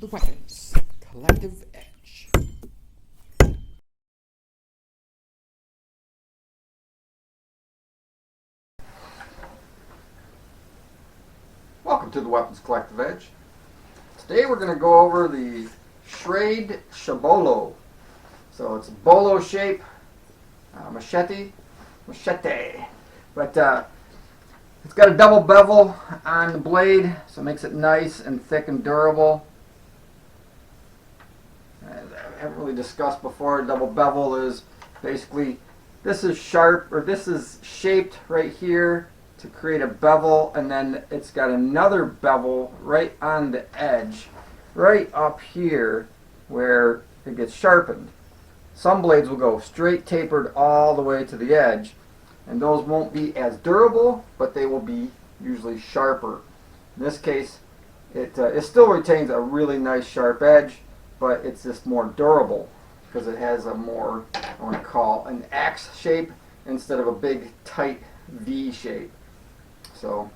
the weapons, collective edge. Welcome to the Weapons Collective Edge. Today we're going to go over the Schrade schbolo. So it's a bolo shape, machete, but it's got a double bevel on the blade, so it makes it nice and thick and durable. As I haven't really discussed before, double bevel is basically, this is sharp, or this is shaped right here to create a bevel, and then it's got another bevel right on the edge, right up here where it gets sharpened. Some blades will go straight tapered all the way to the edge, and those won't be as durable, but they will be usually sharper. In this case, it still retains a really nice sharp edge, but it's just more durable because it has a more, I want to call, an axe shape instead of a big tight V shape. So,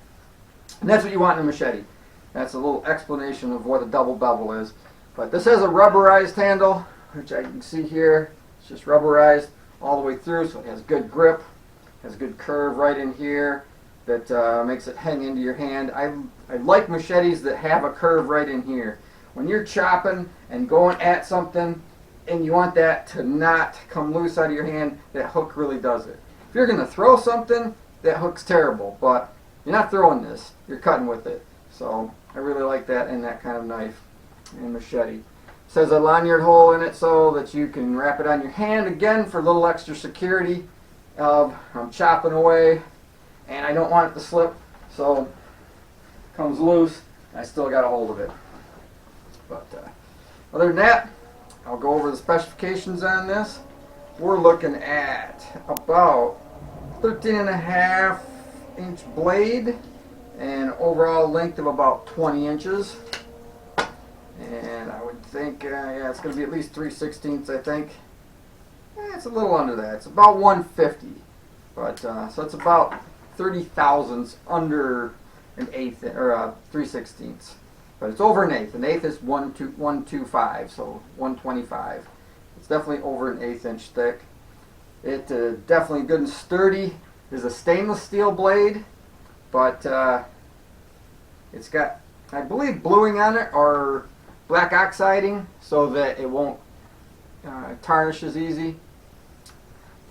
and that's what you want in a machete. That's a little explanation of what a double bevel is. But this has a rubberized handle, which I can see here. It's just rubberized all the way through, so it has good grip, has good curve right in here that makes it hang into your hand. I like machetes that have a curve right in here. When you're chopping and going at something and you want that to not come loose out of your hand, that hook really does it. If you're going to throw something, that hook's terrible, but you're not throwing this, you're cutting with it. So I really like that in that kind of knife and machete. It says a lanyard hole in it so that you can wrap it on your hand again for a little extra security of I'm chopping away and I don't want it to slip, so it comes loose. I still got a hold of it. But other than that, I'll go over the specifications on this. We're looking at about 13.5-inch blade and overall length of about 20 inches. And I would think, yeah, it's going to be at least 3/16, I think. It's a little under that. It's about 150. But, so it's about 30 thousandths under an eighth, or 3/16. But it's over an eighth. An eighth is 125, so 125. It's definitely over an eighth inch thick. It definitely good and sturdy. It's a stainless steel blade, but it's got, I believe, bluing on it or black oxiding so that it won't tarnish as easy.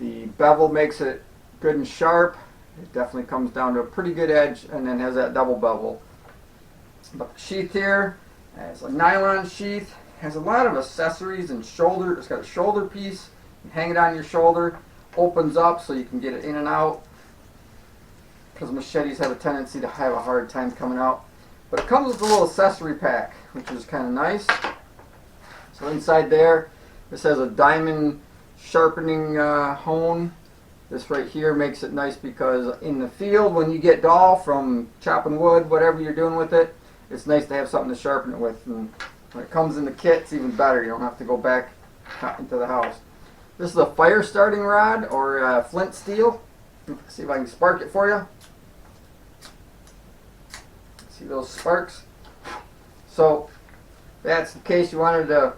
The bevel makes it good and sharp. It definitely comes down to a pretty good edge and then has that double bevel. But the sheath here has a nylon sheath, has a lot of accessories and shoulder. It's got a shoulder piece. You hang it on your shoulder, opens up so you can get it in and out, because machetes have a tendency to have a hard time coming out. But it comes with a little accessory pack, which is kind of nice. So inside there, this has a diamond sharpening hone. This right here makes it nice because in the field, when you get dull from chopping wood, whatever you're doing with it, it's nice to have something to sharpen it with. And when it comes in the kit, it's even better. You don't have to go back into the house. This is a fire starting rod, or flint steel. Let's see if I can spark it for you. See those sparks? So that's in case you wanted to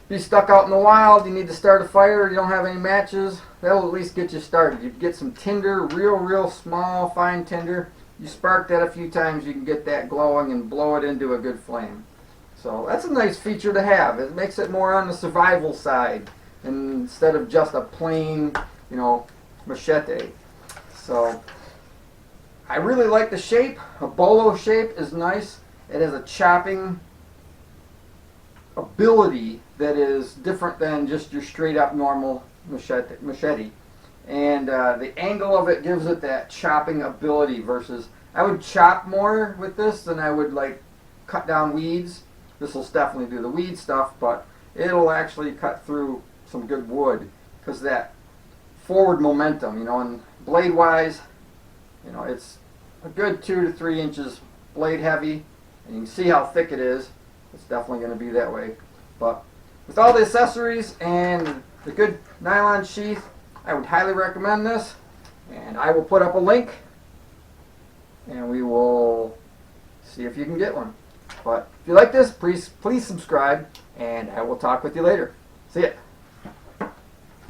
be stuck out in the wild, you need to start a fire, you don't have any matches, that'll at least get you started. You get some tinder, real small, fine tinder. You spark that a few times, you can get that glowing and blow it into a good flame. So that's a nice feature to have. It makes it more on the survival side instead of just a plain, machete. So I really like the shape. A bolo shape is nice. It has a chopping ability that is different than just your straight up normal machete. And the angle of it gives it that chopping ability versus, I would chop more with this than I would like cut down weeds. This will definitely do the weed stuff, but it'll actually cut through some good wood because that forward momentum, and blade wise, it's a good 2 to 3 inches blade heavy, and you can see how thick it is. It's definitely going to be that way. But with all the accessories and the good nylon sheath, I would highly recommend this. And I will put up a link, and we will see if you can get one. But If you like this, please subscribe, and I will talk with you later. See ya.